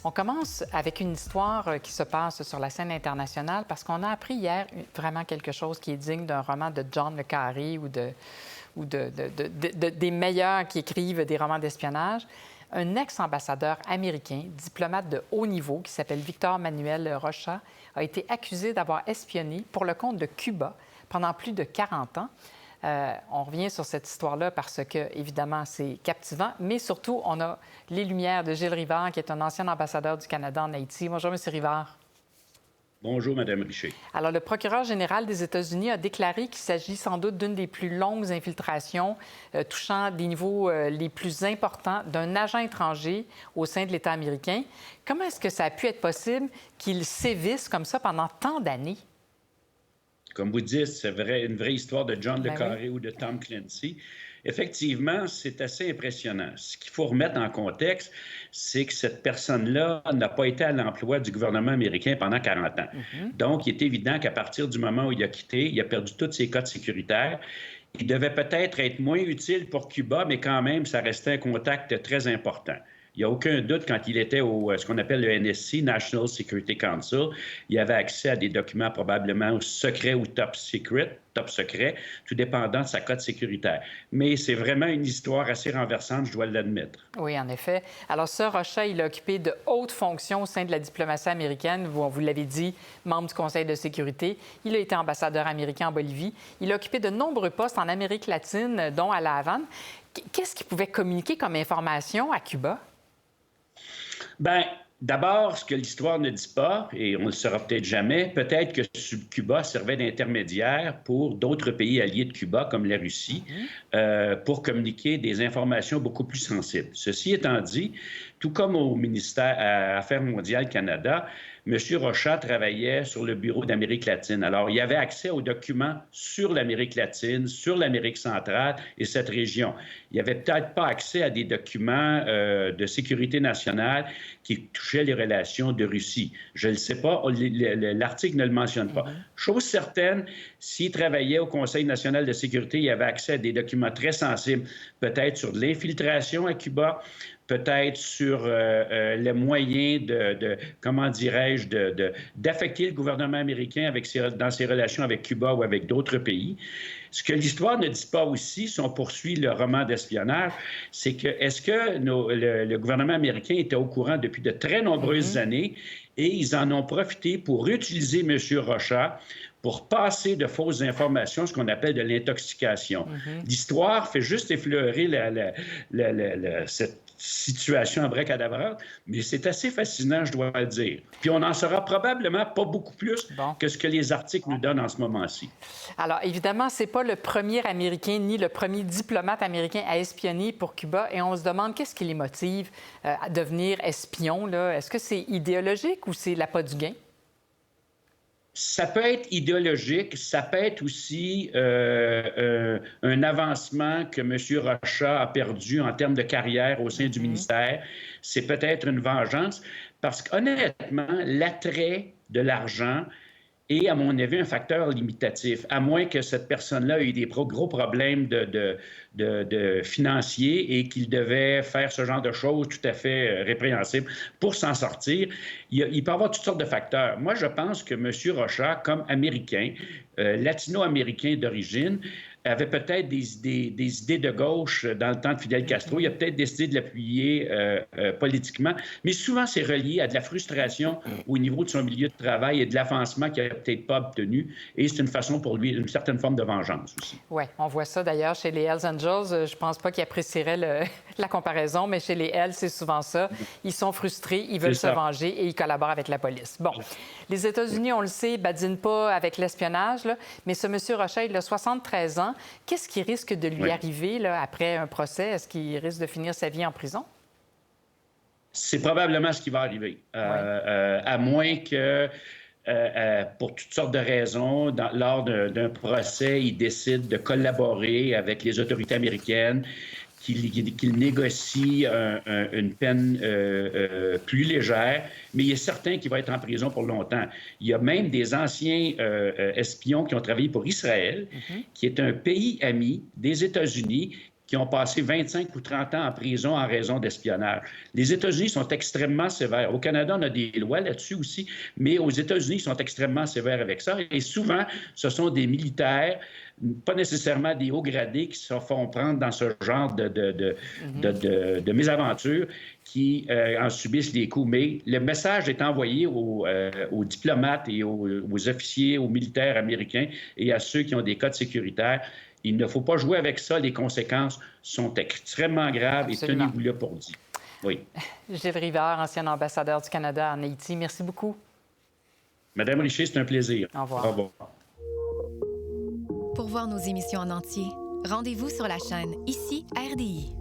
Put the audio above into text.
On commence avec une histoire qui se passe sur la scène internationale parce qu'on a appris hier vraiment quelque chose qui est digne d'un roman de John le Carré ou des meilleurs qui écrivent des romans d'espionnage. Un ex-ambassadeur américain, diplomate de haut niveau, qui s'appelle Victor Manuel Rocha, a été accusé d'avoir espionné pour le compte de Cuba pendant plus de 40 ans. On revient sur cette histoire-là parce que, évidemment, c'est captivant, mais surtout, on a les lumières de Gilles Rivard, qui est un ancien ambassadeur du Canada en Haïti. Bonjour, M. Rivard. Bonjour, Mme Richer. Alors, le procureur général des États-Unis a déclaré qu'il s'agit sans doute d'une des plus longues infiltrations touchant des niveaux les plus importants d'un agent étranger au sein de l'État américain. Comment est-ce que ça a pu être possible qu'il sévisse comme ça pendant tant d'années? Comme vous dites, c'est une vraie histoire de John le Carré Oui. ou de Tom Clancy. Effectivement, c'est assez impressionnant. Ce qu'il faut remettre en contexte, c'est que cette personne-là n'a pas été à l'emploi du gouvernement américain pendant 40 ans. Donc, il est évident qu'à partir du moment où il a quitté, il a perdu tous ses codes sécuritaires. Il devait peut-être être moins utile pour Cuba, mais quand même, ça restait un contact très important. Il n'y a aucun doute, quand il était au ce qu'on appelle le NSC, National Security Council, il avait accès à des documents probablement secrets ou top secret, tout dépendant de sa cote sécuritaire. Mais c'est vraiment une histoire assez renversante, je dois l'admettre. Oui, en effet. Alors, ce Rocha, il a occupé de hautes fonctions au sein de la diplomatie américaine. Vous l'avez dit, membre du Conseil de sécurité. Il a été ambassadeur américain en Bolivie. Il a occupé de nombreux postes en Amérique latine, dont à La Havane. Qu'est-ce qu'il pouvait communiquer comme information à Cuba? Bien, d'abord, ce que l'histoire ne dit pas, et on ne le saura peut-être jamais, peut-être que Cuba servait d'intermédiaire pour d'autres pays alliés de Cuba, comme la Russie, pour communiquer des informations beaucoup plus sensibles. Ceci étant dit, tout comme au ministère Affaires mondiales Canada, M. Rocha travaillait sur le bureau d'Amérique latine. Alors, il avait accès aux documents sur l'Amérique latine, sur l'Amérique centrale et cette région. Il n'avait peut-être pas accès à des documents de sécurité nationale qui touchaient les relations de Russie. Je ne le sais pas, l'article ne le mentionne pas. Chose certaine, s'il travaillait au Conseil national de sécurité, il avait accès à des documents très sensibles, peut-être sur de l'infiltration à Cuba, peut-être sur les moyens comment dirais-je, d'affecter le gouvernement américain dans ses relations avec Cuba ou avec d'autres pays. Ce que l'histoire ne dit pas aussi, si on poursuit le roman d'espionnage, c'est que est-ce que le gouvernement américain était au courant depuis de très nombreuses années et ils en ont profité pour utiliser M. Rocha pour passer de fausses informations, ce qu'on appelle de l'intoxication. L'histoire fait juste effleurer cette situation abracadabrante, mais c'est assez fascinant, je dois le dire. Puis on n'en saura probablement pas beaucoup plus que ce que les articles nous donnent en ce moment-ci. Alors, évidemment, ce n'est pas le premier Américain ni le premier diplomate américain à espionner pour Cuba, et on se demande qu'est-ce qui les motive à devenir espions, là? Est-ce que c'est idéologique ou c'est l'appât du gain? Ça peut être idéologique, ça peut être aussi un avancement que M. Rocha a perdu en termes de carrière au sein du ministère. C'est peut-être une vengeance parce qu'honnêtement, l'attrait de l'argent est, à mon avis, un facteur limitatif, à moins que cette personne-là ait eu des gros problèmes de financiers et qu'il devait faire ce genre de choses tout à fait répréhensibles pour s'en sortir. Il peut y avoir toutes sortes de facteurs. Moi, je pense que M. Rocha, comme Américain, latino-américain d'origine, avait peut-être des idées de gauche dans le temps de Fidel Castro. Il a peut-être décidé de l'appuyer politiquement, mais souvent c'est relié à de la frustration au niveau de son milieu de travail et de l'avancement qu'il n'a peut-être pas obtenu. Et c'est une façon pour lui, une certaine forme de vengeance aussi. Oui, on voit ça d'ailleurs chez les Hells Angels. Je ne pense pas qu'ils apprécieraient la comparaison, mais chez les Hells, c'est souvent ça. Ils sont frustrés, ils veulent se venger et ils collaborent avec la police. Bon, les États-Unis, on le sait, badinent pas avec l'espionnage, là, mais ce monsieur Rocha, il a 73 ans. Qu'est-ce qui risque de lui arriver là, après un procès? Est-ce qu'il risque de finir sa vie en prison? C'est probablement ce qui va arriver, à moins que, pour toutes sortes de raisons, lors d'un procès, il décide de collaborer avec les autorités américaines, qu'il négocie une peine plus légère, mais il est certain qu'il va être en prison pour longtemps. Il y a même des anciens espions qui ont travaillé pour Israël, qui est un pays ami des États-Unis, qui ont passé 25 ou 30 ans en prison en raison d'espionnage. Les États-Unis sont extrêmement sévères. Au Canada, on a des lois là-dessus aussi, mais aux États-Unis, ils sont extrêmement sévères avec ça. Et souvent, ce sont des militaires, pas nécessairement des hauts gradés, qui se font prendre dans ce genre de mésaventures, qui en subissent les coups. Mais le message est envoyé aux diplomates et aux officiers, aux militaires américains et à ceux qui ont des codes sécuritaires. Il ne faut pas jouer avec ça. Les conséquences sont extrêmement graves. Absolument. Et tenez-vous là pour dit. Oui. Gilles Rivard, ancien ambassadeur du Canada en Haïti, merci beaucoup. Madame Richer, c'est un plaisir. Au revoir. Au revoir. Pour voir nos émissions en entier, rendez-vous sur la chaîne Ici RDI.